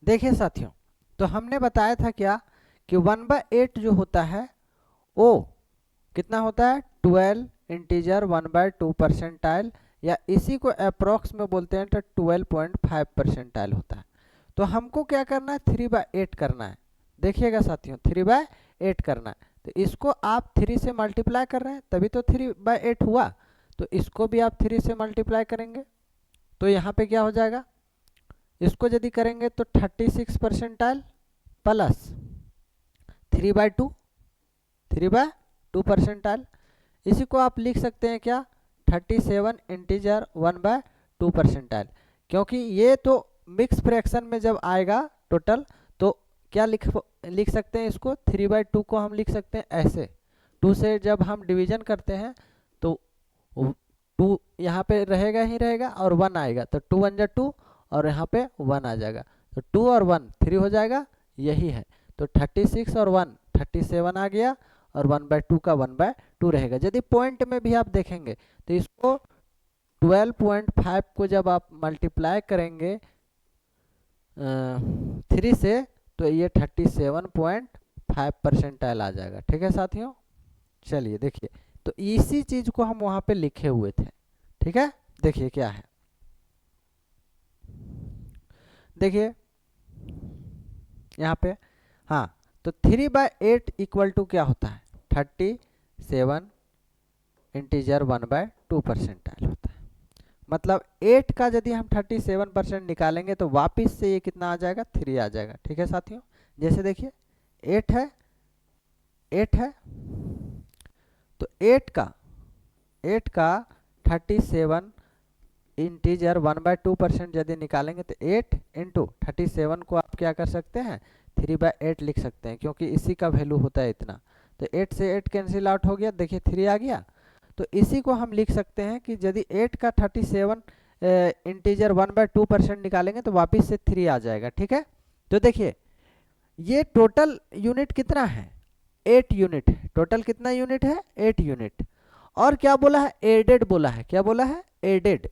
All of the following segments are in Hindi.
देखिए साथियों, तो हमने बताया था क्या कि 1/8 जो होता है वो कितना होता है 12 इंटीजर 1/2 परसेंटाइल, या इसी को अप्रोक्स में बोलते हैं तो 12.5 परसेंटाइल होता है। तो हमको क्या करना है 3/8 करना है। देखिएगा साथियों 3/8 करना है, तो इसको आप 3 से मल्टीप्लाई कर रहे हैं तभी तो 3/8 हुआ, तो इसको भी आप 3 से मल्टीप्लाई करेंगे तो यहाँ पे क्या हो जाएगा, इसको यदि करेंगे तो 36 परसेंटाइल प्लस 3/2 3/2 परसेंटाइल, इसी को आप लिख सकते हैं क्या 37 इंटीजर 1/2 परसेंटाइल। क्योंकि ये तो मिक्स फ्रैक्शन में जब आएगा टोटल तो क्या लिख सकते हैं, इसको 3/2 को हम लिख सकते हैं ऐसे, 2 से जब हम डिवीजन करते हैं तो 2 यहाँ पे रहेगा ही रहेगा और 1 आएगा, तो 2 1 जा 2 और यहाँ पे 1 आ जाएगा, तो 2 और 1 3 हो जाएगा, यही है। तो 36 और 1 37 आ गया और 1/2 का 1/2 रहेगा। यदि पॉइंट में भी आप देखेंगे तो इसको 12.5 को जब आप मल्टीप्लाई करेंगे 3 से तो ये 37.5 परसेंटाइल आ जाएगा। ठीक है साथियों, चलिए देखिए, तो इसी चीज को हम वहां पे लिखे हुए थे। ठीक है, देखिए क्या है, देखिए यहाँ पे, हाँ, तो 3/8 इक्वल टू क्या होता है 37 इंटीजर 1/2 परसेंटाइल होता है। मतलब 8 का यदि हम 37% निकालेंगे तो वापिस से ये कितना आ जाएगा 3 आ जाएगा। ठीक है साथियों, जैसे देखिए 8 है 8 है, तो 8 का 37 इंटीजर 1/2 परसेंट यदि निकालेंगे तो 8 इंटू 37 को आप क्या कर सकते हैं 3/8 लिख सकते हैं, क्योंकि इसी का वैल्यू होता है इतना। तो 8 से 8 कैंसिल आउट हो गया, देखिए 3 आ गया। तो इसी को हम लिख सकते हैं कि यदि 8 का 37 इंटीजर 1/2 परसेंट निकालेंगे तो वापिस से 3 आ जाएगा। ठीक है, तो देखिए ये टोटल यूनिट कितना है 8 यूनिट है। टोटल कितना यूनिट है 8 यूनिट। और क्या बोला है एडेड बोला है, क्या बोला है एडेड।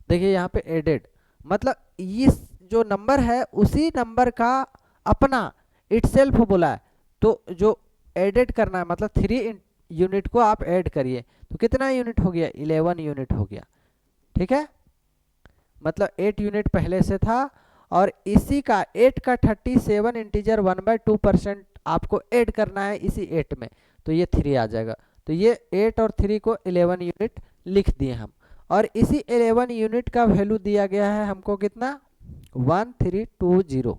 देखिए यहाँ पे एडेड मतलब इस जो नंबर है उसी नंबर का अपना इटसेल्फ बोला है, तो जो एडेड करना है मतलब 3 यूनिट को आप ऐड करिए तो कितना यूनिट हो गया 11 यूनिट हो गया। ठीक है, मतलब 8 यूनिट पहले से था और इसी का 8 का 37 इंटीजर 1/2 परसेंट आपको ऐड करना है इसी 8 में, तो ये 3 आ जाएगा। तो ये 8 और 3 को 11 यूनिट लिख दिए हम, और इसी 11 यूनिट का वैल्यू दिया गया है हमको कितना 1320।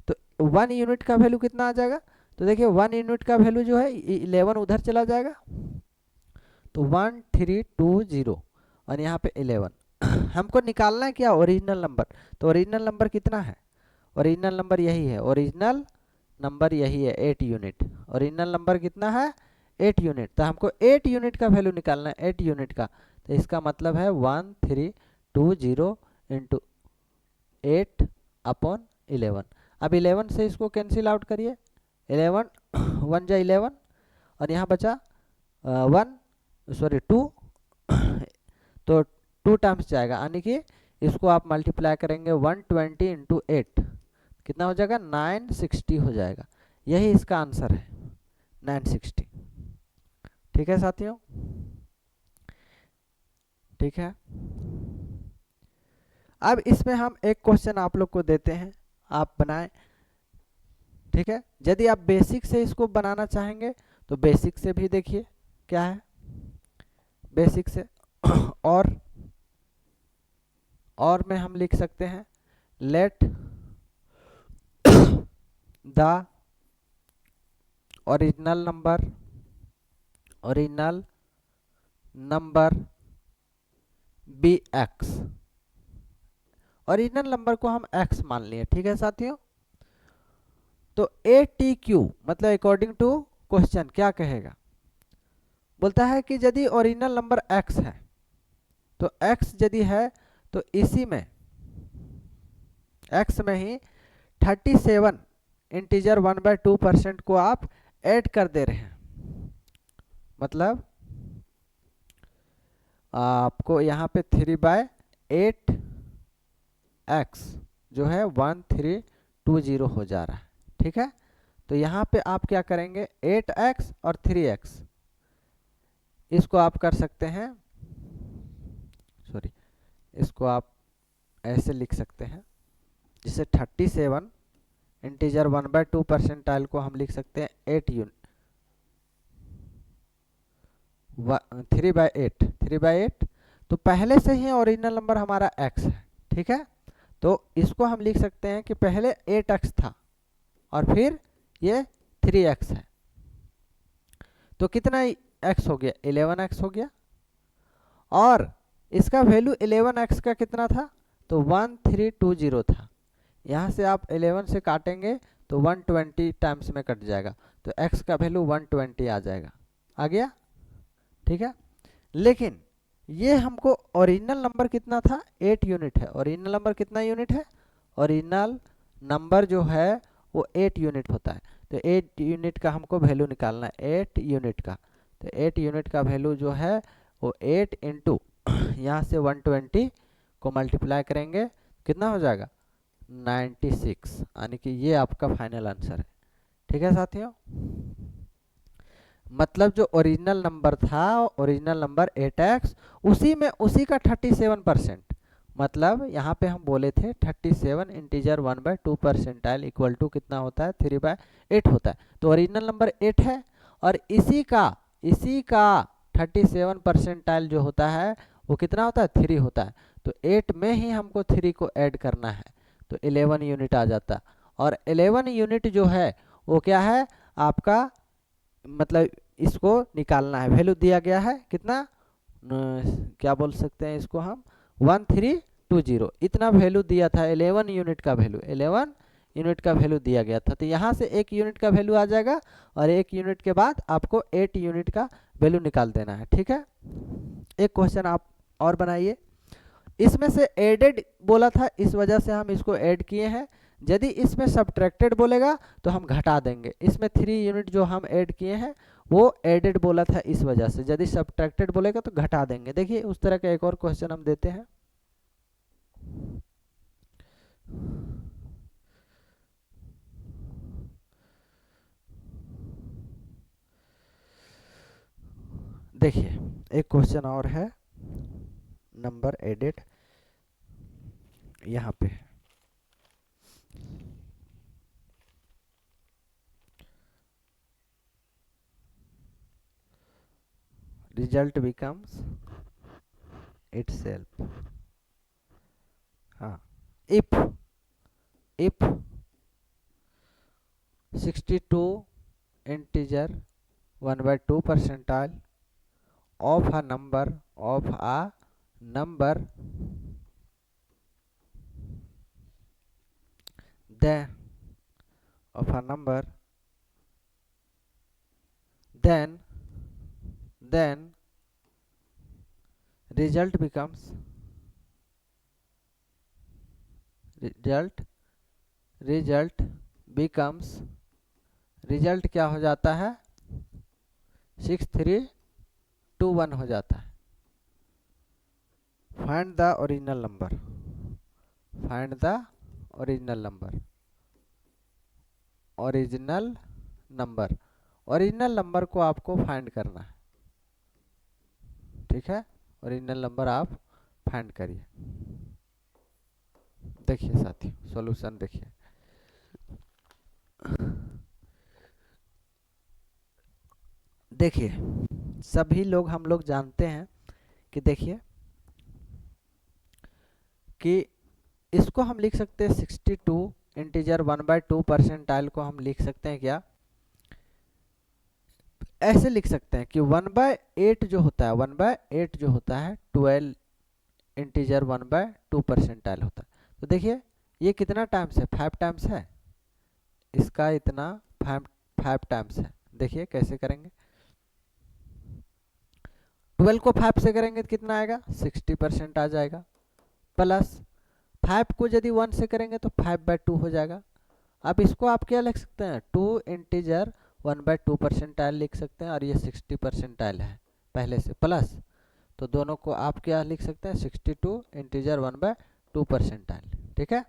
तो 1 यूनिट का वैल्यू कितना आ जाएगा, तो देखिए 1 यूनिट का वैल्यू जो है 11 उधर चला जाएगा, तो 1320 और यहाँ पे 11 हमको निकालना है क्या ओरिजिनल नंबर। तो ओरिजिनल नंबर कितना है, ओरिजिनल नंबर यही है, ओरिजिनल नंबर यही है 8 यूनिट। ओरिजिनल नंबर कितना है 8 यूनिट, तो हमको 8 यूनिट का वैल्यू निकालना है 8 यूनिट का, तो इसका मतलब है 1320 इंटू 8/11। अब 11 से इसको कैंसिल आउट करिए, 11 1 जा 11 और यहाँ बचा 1 सॉरी 2 तो 2 टाइम्स जाएगा, यानी कि इसको आप मल्टीप्लाई करेंगे 120 इंटू 8 कितना हो जाएगा 960 हो जाएगा। यही इसका आंसर है 960। ठीक है साथियों, ठीक है। अब इसमें हम एक क्वेश्चन आप लोग को देते हैं, आप बनाएं। ठीक है, यदि आप बेसिक से इसको बनाना चाहेंगे तो बेसिक से भी देखिए क्या है बेसिक से और में हम लिख सकते हैं let the original number be X. Original number को हम एक्स मान लिए। ठीक है साथियों, तो ए टी क्यू मतलब अकॉर्डिंग टू क्वेश्चन क्या कहेगा, बोलता है कि यदि ओरिजिनल नंबर एक्स है तो एक्स यदि है तो इसी में एक्स में ही 37 इंटीजर 1/2 परसेंट को आप ऐड कर दे रहे हैं। मतलब आपको यहाँ पे 3/8 एक्स जो है 132 20 हो जा रहा है। ठीक है, तो यहाँ पे आप क्या करेंगे, 8x और 3x इसको आप कर सकते हैं, सॉरी, इसको आप ऐसे लिख सकते हैं, जिसे 37 इंटीजर 1/2 परसेंटाइल को हम लिख सकते हैं 8 यूनिट 3/8। तो पहले से ही ओरिजिनल नंबर हमारा x है। ठीक है, तो इसको हम लिख सकते हैं कि पहले 8x था और फिर ये 3x है, तो कितना x हो गया, 11x हो गया। और इसका वैल्यू 11x का कितना था, तो 1320 था। यहाँ से आप 11 से काटेंगे तो 120 टाइम्स में कट जाएगा, तो x का वैल्यू 120 आ जाएगा, आ गया। ठीक है, लेकिन ये हमको ओरिजिनल नंबर कितना था, 8 यूनिट है। ओरिजिनल नंबर कितना यूनिट है, ओरिजिनल नंबर जो है वो 8 यूनिट होता है। तो 8 यूनिट का हमको वैल्यू निकालना है, 8 यूनिट का। तो 8 यूनिट का वैल्यू जो है वो 8 इंटू यहाँ से 120 को मल्टीप्लाई करेंगे, कितना हो जाएगा, 96, यानी कि ये आपका फाइनल आंसर है। ठीक है साथियों, मतलब जो ओरिजिनल नंबर था, ओरिजिनल नंबर 8x, उसी का 37%, मतलब यहाँ पे हम बोले थे 37 इंटीजर 1/2 परसेंटाइल इक्वल टू कितना होता है, 3/8 होता है। तो ओरिजिनल नंबर 8 है और इसी का 37 परसेंटाइल जो होता है वो कितना होता है, 3 होता है। तो 8 में ही हमको 3 को ऐड करना है, तो 11 यूनिट आ जाता। और 11 यूनिट जो है वो क्या है आपका, मतलब इसको निकालना है, वैल्यू दिया गया है कितना, क्या बोल सकते हैं इसको हम, 1320, इतना वैल्यू दिया था, 11 यूनिट का वैल्यू, 11 यूनिट का वैल्यू दिया गया था। तो यहाँ से 1 यूनिट का वैल्यू आ जाएगा और 1 यूनिट के बाद आपको 8 यूनिट का वैल्यू निकाल देना है। ठीक है, एक क्वेश्चन आप और बनाइए। इसमें से एडेड बोला था, इस वजह से हम इसको ऐड किए हैं। यदि इसमें सब्ट्रैक्टेड बोलेगा तो हम घटा देंगे। इसमें 3 यूनिट जो हम ऐड किए हैं वो एडेड बोला था, इस वजह से यदि सब्ट्रैक्टेड बोलेगा तो घटा देंगे। देखिए उस तरह का एक और क्वेश्चन हम देते हैं। देखिए एक क्वेश्चन और है, नंबर एडेड, यहाँ पे रिजल्ट बिकम्स itself। हाँ, if 62 integer 1/2 percentile of a number then of a number then result becomes result क्या हो जाता है, 6321 हो जाता है। Find the original number, original number को आपको फाइंड करना है। ठीक है, ओरिजिनल नंबर आप फाइंड करिए। देखिए साथियों सॉल्यूशन देखिए, सभी लोग हम लोग जानते हैं कि देखिए कि इसको हम लिख सकते हैं 62 इंटीजर 1/2 परसेंटाइल को हम लिख सकते हैं क्या, ऐसे लिख सकते हैं कि 1/8 जो होता है 12 इंटीजर 1/2 परसेंटाइल होता है। तो देखिए ये कितना टाइम्स है, 5 टाइम्स है, इसका इतना 5 टाइम्स है। देखिए कैसे करेंगे, 12 को 5 से करेंगे तो कितना आएगा, 60% आ जाएगा, प्लस 5 को यदि 1 से करेंगे तो 5/2 हो जाएगा। अब इसको आप क्या लिख सकते हैं, 2 इंटीजर 1/2 परसेंटाइल लिख सकते हैं, और ये 60 परसेंटाइल है पहले से, प्लस तो दोनों को आप क्या लिख सकते हैं, 62 इंटीजर 1/2 परसेंटाइल। ठीक है,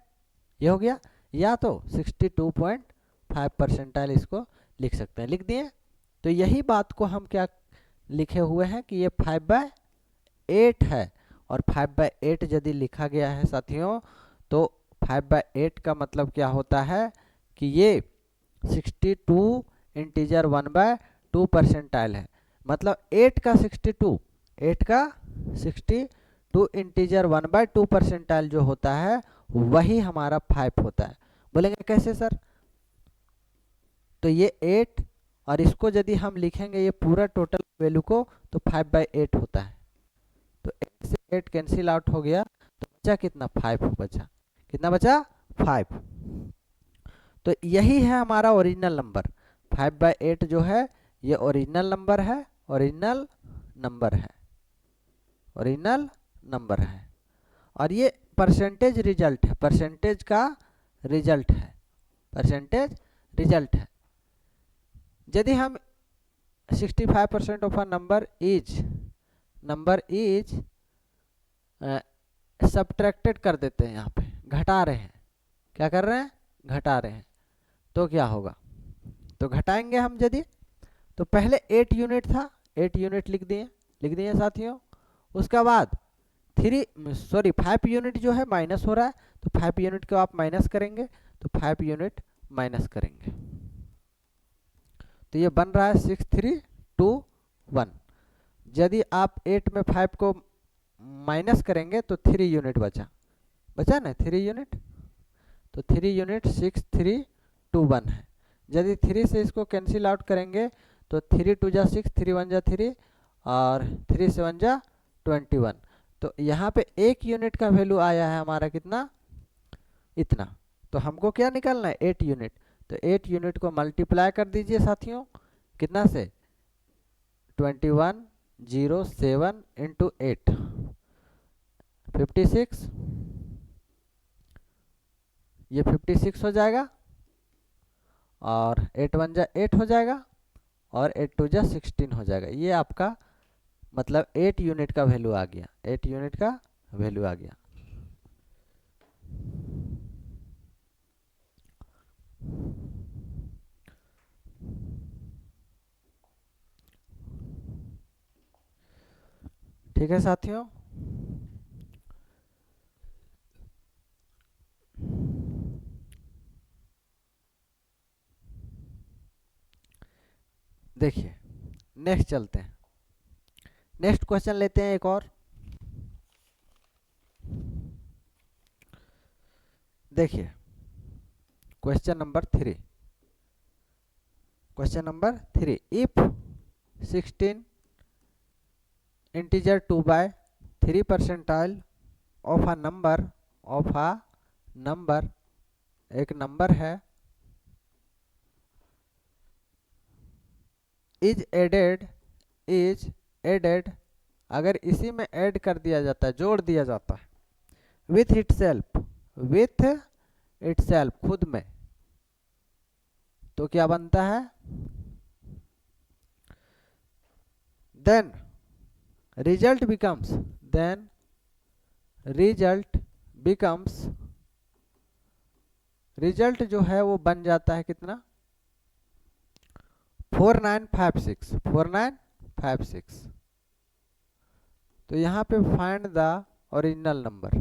ये हो गया। या तो 62.5 परसेंटाइल इसको लिख सकते हैं। लिख दिए। तो यही बात को हम क्या लिखे हुए हैं कि ये 5/8 है, और 5/8 यदि लिखा गया है साथियों तो 5/8 का मतलब क्या होता है कि ये 62 इंटीजर 1/2 परसेंटाइल है। मतलब 8 का 62 इंटीजर 1/2 परसेंटाइल जो होता है वही हमारा 5 होता है। बोलेंगे कैसे सर? तो ये 8 और इसको यदि हम लिखेंगे ये पूरा टोटल वैल्यू को तो 5/8 होता है। तो 8 से 8 कैंसिल आउट हो गया तो बचा कितना? 5 बचा। कितना बचा? 5। तो यही है हमारा ओरिजिनल नंबर। 5/8 जो है ये ओरिजिनल नंबर है, ओरिजिनल नंबर है, ओरिजिनल नंबर है। और ये परसेंटेज रिजल्ट है, परसेंटेज का रिजल्ट है, परसेंटेज रिजल्ट है। यदि हम 65% of a number is subtracted कर देते हैं, यहाँ पे घटा रहे हैं। क्या कर रहे हैं? घटा रहे हैं। तो क्या होगा? तो घटाएंगे हम यदि, तो पहले 8 यूनिट था, 8 यूनिट लिख दिए साथियों। उसका बाद 5 यूनिट जो है माइनस हो रहा है, तो 5 यूनिट को आप माइनस करेंगे तो 5 यूनिट माइनस करेंगे तो ये बन रहा है 6321। यदि आप 8 में 5 को माइनस करेंगे तो 3 यूनिट बचा ना, 3 यूनिट। तो 3 यूनिट 6321 है। यदि 3 से इसको कैंसिल आउट करेंगे तो 3 2 जा 6, 3 1 जा 3 और 3 7 जा 21। तो यहाँ पे 1 यूनिट का वैल्यू आया है हमारा कितना? इतना। तो हमको क्या निकालना है? 8 यूनिट। तो 8 यूनिट को मल्टीप्लाई कर दीजिए साथियों, कितना से? 2107 इंटू 8 56, ये 56 हो जाएगा, और 8 1 जा 8 हो जाएगा, और 8 2 जा 16 हो जाएगा। ये आपका मतलब 8 यूनिट का वैल्यू आ गया, 8 यूनिट का वैल्यू आ गया। ठीक है साथियों। देखिए नेक्स्ट चलते हैं, नेक्स्ट क्वेश्चन लेते हैं एक और। देखिए question number 3, question number 3, if 16 integer 2/3 percentile of a number, एक नंबर है, इज एडेड, अगर इसी में ऐड कर दिया जाता है, जोड़ दिया जाता है, विथ इटसेल्फ खुद में, तो क्या बनता है? देन रिजल्ट बिकम्स, रिजल्ट जो है वो बन जाता है कितना? 4956। तो यहाँ पे find the original number,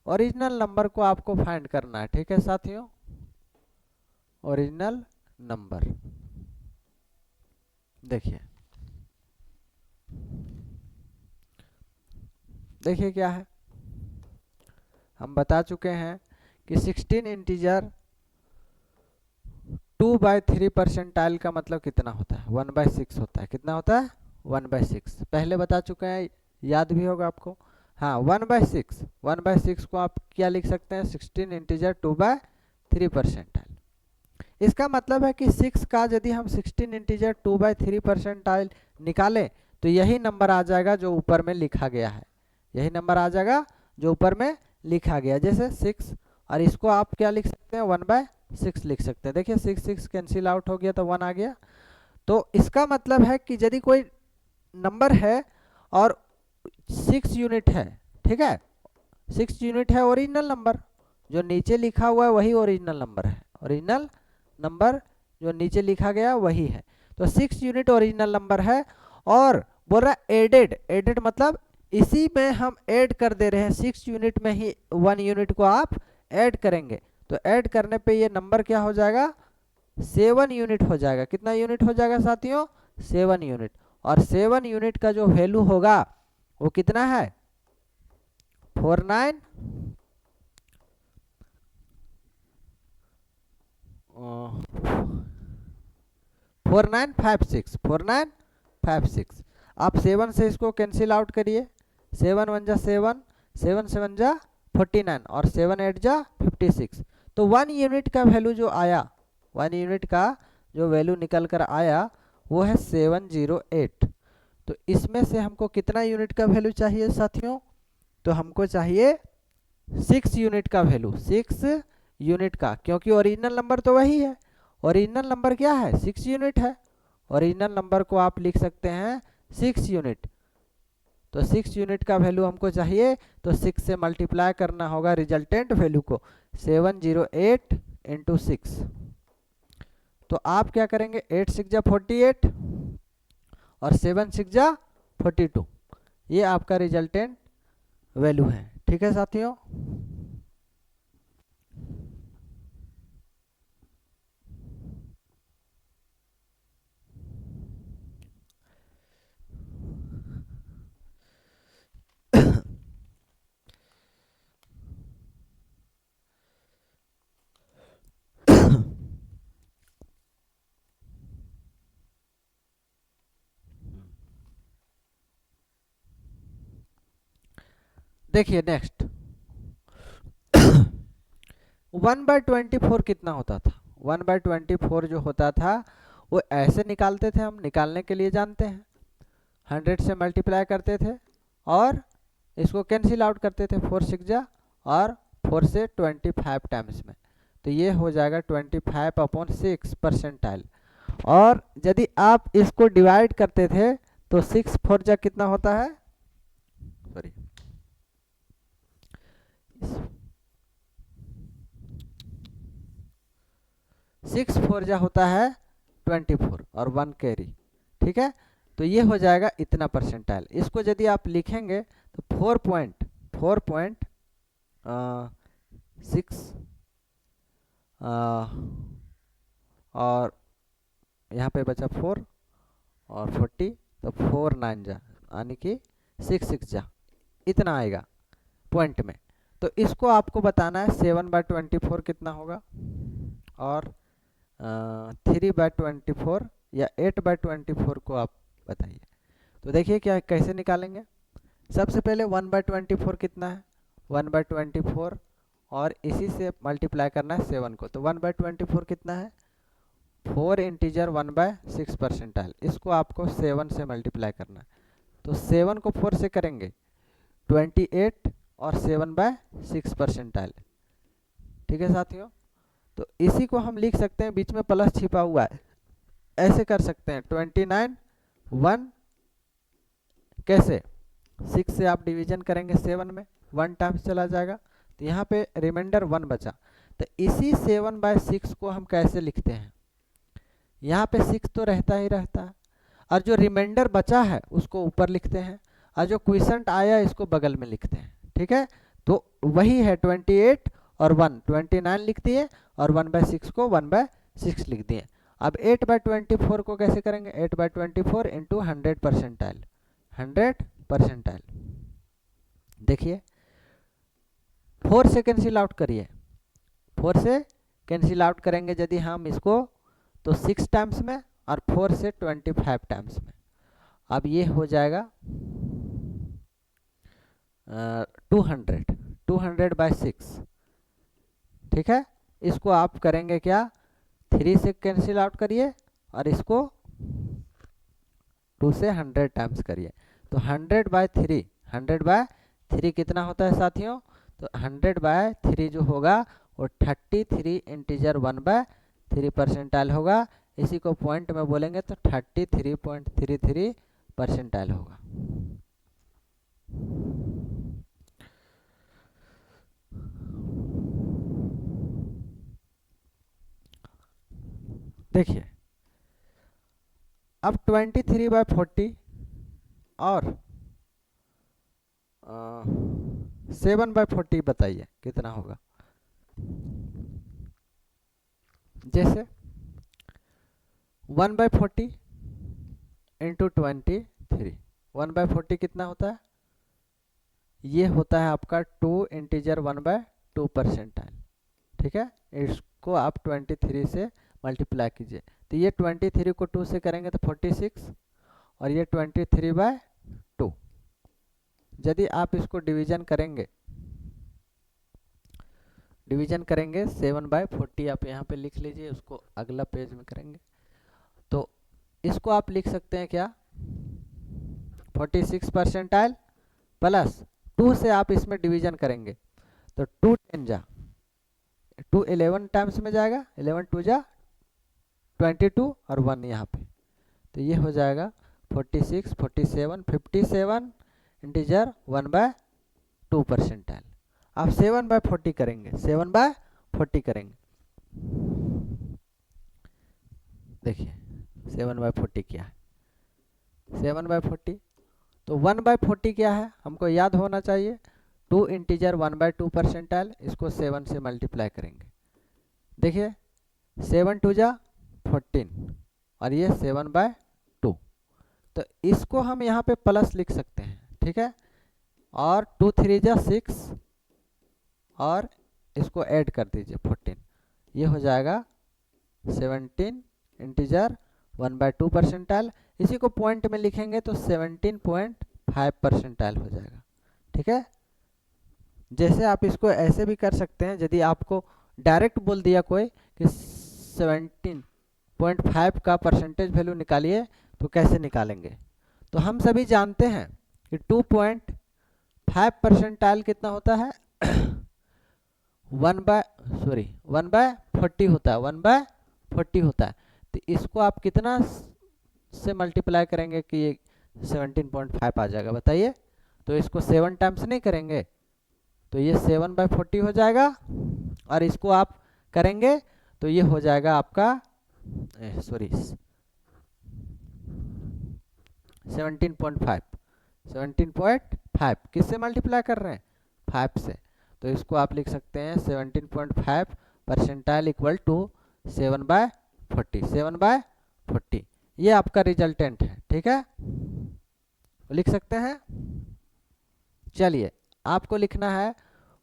original number को आपको फाइंड करना है। ठीक है साथियों, ओरिजिनल नंबर। देखिए क्या है, हम बता चुके हैं कि 16 इंटीजर 2/3 परसेंटाइल का मतलब कितना होता है? 1/6 होता है। कितना होता है? 1/6। पहले बता चुके हैं, याद भी होगा आपको। हाँ, 1/6 को आप क्या लिख सकते हैं? 16 इंटीजर 2/3 परसेंटाइल। इसका मतलब है कि 6 का यदि हम 16 इंटीजर 2/3 परसेंटाइल निकालें तो यही नंबर आ जाएगा जो ऊपर में लिखा गया है, यही नंबर आ जाएगा जो ऊपर में लिखा गया। जैसे 6 और इसको आप क्या लिख सकते हैं? 1/6 लिख सकते हैं। देखिए 6 कैंसिल आउट हो गया तो 1 आ गया। तो इसका मतलब है कि यदि कोई नंबर है और 6 यूनिट है, ठीक है, 6 यूनिट है ओरिजिनल नंबर, जो नीचे लिखा हुआ है वही ओरिजिनल नंबर है, ओरिजिनल नंबर जो नीचे लिखा गया वही है। तो 6 यूनिट ओरिजिनल नंबर है और बोल रहा है एडेड, एडेड मतलब इसी में हम ऐड कर दे रहे हैं, 6 यूनिट में ही 1 यूनिट को आप ऐड करेंगे, तो ऐड करने पे ये नंबर क्या हो जाएगा, 7 यूनिट हो जाएगा। कितना यूनिट हो जाएगा साथियों, 7 यूनिट। और 7 यूनिट का जो वैल्यू होगा वो कितना है, 49 4956, 4956। आप 7 से इसको कैंसिल आउट करिए, 7 1 जा 7, 7 7 जा 49 और 7 8 जा 56। तो 1 यूनिट का वैल्यू जो आया, 1 यूनिट का जो वैल्यू निकल कर आया वो है 708। तो इसमें से हमको कितना यूनिट का वैल्यू चाहिए साथियों, तो हमको चाहिए 6 यूनिट का वैल्यू, 6 यूनिट का, क्योंकि ओरिजिनल नंबर तो वही है, ओरिजिनल नंबर क्या है, 6 यूनिट है। ओरिजिनल नंबर को आप लिख सकते हैं 6 यूनिट। तो 6 यूनिट का वैल्यू हमको चाहिए, तो 6 से मल्टीप्लाई करना होगा रिजल्टेंट वैल्यू को, 708 इंटू 6। तो आप क्या करेंगे, 8 6 जा 48 और 7 6 जा 42, ये आपका रिजल्टेंट वैल्यू है। ठीक है साथियों। देखिए नेक्स्ट 1/24 कितना होता था, 1/24 जो होता था वो ऐसे निकालते थे हम, निकालने के लिए जानते हैं 100 से मल्टीप्लाई करते थे और इसको कैंसिल आउट करते थे, 4 6 जा और 4 से 25 टाइम्स में, तो ये हो जाएगा 25/6 परसेंटाइल। और यदि आप इसको डिवाइड करते थे तो 6 4 जा कितना होता है, सॉरी 6 4 जा होता है 24 और 1 कैरी। ठीक है, तो ये हो जाएगा इतना परसेंटाइल। इसको यदि आप लिखेंगे तो 4.6 और यहाँ पे बचा 4 और 40, तो 4 9 जा यानी कि 6 6 जा इतना आएगा पॉइंट में। तो इसको आपको बताना है 7/24 कितना होगा और 3/24 या 8/24 को आप बताइए। तो देखिए क्या कैसे निकालेंगे। सबसे पहले 1/24 कितना है, 1/24 और इसी से मल्टीप्लाई करना है 7 को, तो 1/24 कितना है 4 इंटीजर 1/6 परसेंटाइल। इसको आपको 7 से मल्टीप्लाई करना है, तो 7 को 4 से करेंगे 28 और 7/6 परसेंटाइल। ठीक है साथियों, तो इसी को हम लिख सकते हैं, बीच में प्लस छिपा हुआ है, ऐसे कर सकते हैं 29 1 कैसे 6 से आप डिवीजन करेंगे 7 में, 1 टाइम्स चला जाएगा, तो यहाँ पे रिमाइंडर 1 बचा। तो इसी 7/6 को हम कैसे लिखते हैं, यहाँ पे 6 तो रहता ही रहता है और जो रिमाइंडर बचा है उसको ऊपर लिखते हैं और जो क्विसेंट आया इसको बगल में लिखते हैं। ठीक है, तो वही है 28 और 1 29 लिख दिए और 1/6 को 1/6 लिख दिए। अब 8/24 को कैसे करेंगे, 8/24 इंटू 100 परसेंटाइल, 100 परसेंटाइल। देखिए 4 से कैंसिल आउट करिए, 4 से कैंसिल आउट करेंगे यदि हम इसको तो 6 टाइम्स में और 4 से 25 टाइम्स में। अब ये हो जाएगा 200/6। ठीक है, इसको आप करेंगे क्या, 3 से कैंसिल आउट करिए और इसको 2 से 100 टाइम्स करिए, तो 100/3, 100/3 कितना होता है साथियों, तो 100/3 जो होगा वो 33 इंटीजर 1/3 परसेंटाइल होगा। इसी को पॉइंट में बोलेंगे तो 33.33 परसेंटाइल होगा। देखिए अब 23/40 और 7/40 बताइए कितना होगा। जैसे 1/40 इंटू 23, 1/40 कितना होता है, ये होता है आपका 2 इंटीजर 1/2 परसेंटाइल। ठीक है, इसको आप 23 से मल्टीप्लाई कीजिए, तो ये 23 को 2 से करेंगे तो 46 और ये 23/2। यदि आप इसको डिवीजन करेंगे 7/40 आप यहाँ पे लिख लीजिए, उसको अगला पेज में करेंगे। तो इसको आप लिख सकते हैं क्या, 46 परसेंटाइल प्लस 2 से आप इसमें डिवीजन करेंगे तो 2 10 जा 2 11 टाइम्स में जाएगा, 11 2 जा 22 और 1 यहाँ पे, तो ये हो जाएगा 46 47 57 इंटीजर 1/2 परसेंटाइल। आप 7/40 करेंगे, 7/40 करेंगे। देखिए 7/40 क्या है, 7/40 तो 1/40 क्या है हमको याद होना चाहिए, 2 इंटीजर 1/2 परसेंटाइल, इसको 7 से मल्टीप्लाई करेंगे। देखिए 7 2 जा 14 और ये 7/2, तो इसको हम यहाँ पे प्लस लिख सकते हैं। ठीक है, और 2 3 जा 6 और इसको ऐड कर दीजिए 14, ये हो जाएगा 17 इंटीजर 1/2 परसेंटाइल। इसी को पॉइंट में लिखेंगे तो 17.5 परसेंटाइल हो जाएगा। ठीक है, जैसे आप इसको ऐसे भी कर सकते हैं, यदि आपको डायरेक्ट बोल दिया कोई कि 17.5 का परसेंटेज वैल्यू निकालिए तो कैसे निकालेंगे, तो हम सभी जानते हैं कि 2.5 परसेंटाइल कितना होता है 1/40 होता है, 1/40 होता है। तो इसको आप कितना से मल्टीप्लाई करेंगे कि ये 17.5 आ जाएगा, बताइए। तो इसको 7 टाइम्स नहीं करेंगे तो ये 7/40 हो जाएगा, और इसको आप करेंगे तो ये हो जाएगा आपका 17.5 किससे मल्टीप्लाई कर रहे हैं, 5 से, तो इसको आप लिख सकते हैं 17.5 परसेंटाइल इक्वल टू 7/40, 7/40 ये आपका रिजल्टेंट है। ठीक है, लिख सकते हैं। चलिए आपको लिखना है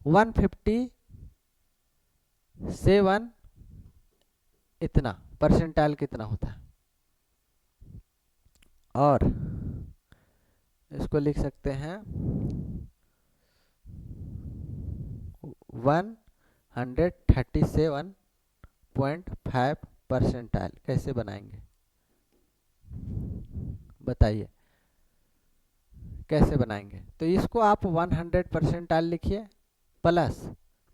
157 इतना परसेंटाइल कितना होता है, और इसको लिख सकते हैं 137.5 परसेंटाइल। कैसे बनाएंगे बताइए, कैसे बनाएंगे, तो इसको आप 100 परसेंटाइल लिखिए प्लस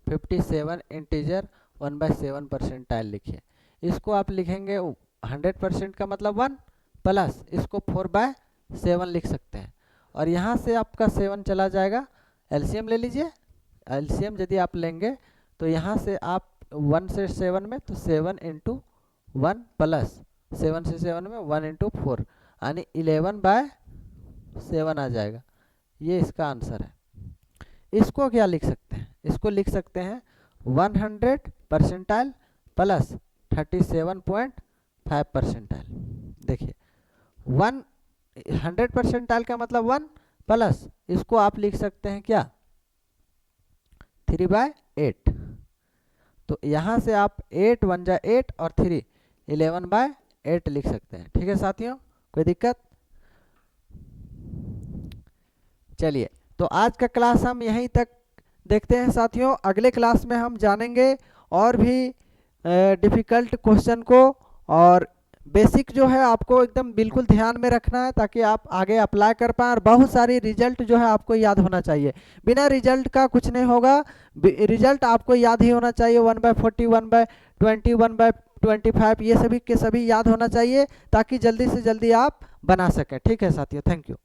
57 इंटीजर 1/7 परसेंटाइल लिखिए। इसको आप लिखेंगे 100% का मतलब 1 प्लस इसको 4/7 लिख सकते हैं, और यहाँ से आपका 7 चला जाएगा, एलसीएम ले लीजिए। एलसीएम यदि आप लेंगे तो यहाँ से आप 1 से 7 में तो 7 इंटू 1 प्लस 7 से 7 में 1 इंटू 4 यानी 11/7 आ जाएगा। ये इसका आंसर है। इसको क्या लिख सकते हैं, इसको लिख सकते हैं 100 परसेंटाइल प्लस 37.5 परसेंटाइल। देखिए 100 परसेंटाइल का मतलब 1 प्लस इसको आप लिख सकते हैं क्या 3/8, तो यहाँ से आप 8 1 जा 8 और 3 11/8 लिख सकते हैं। ठीक है साथियों, कोई दिक्कत। चलिए तो आज का क्लास हम यहीं तक देखते हैं साथियों। अगले क्लास में हम जानेंगे और भी डिफ़िकल्ट क्वेश्चन को, और बेसिक जो है आपको एकदम बिल्कुल ध्यान में रखना है ताकि आप आगे अप्लाई कर पाएँ, और बहुत सारी रिजल्ट जो है आपको याद होना चाहिए। बिना रिजल्ट का कुछ नहीं होगा, रिजल्ट आपको याद ही होना चाहिए। 1/40 1/20 1/25 ये सभी के सभी याद होना चाहिए ताकि जल्दी से जल्दी आप बना सकें। ठीक है साथियों, थैंक यू।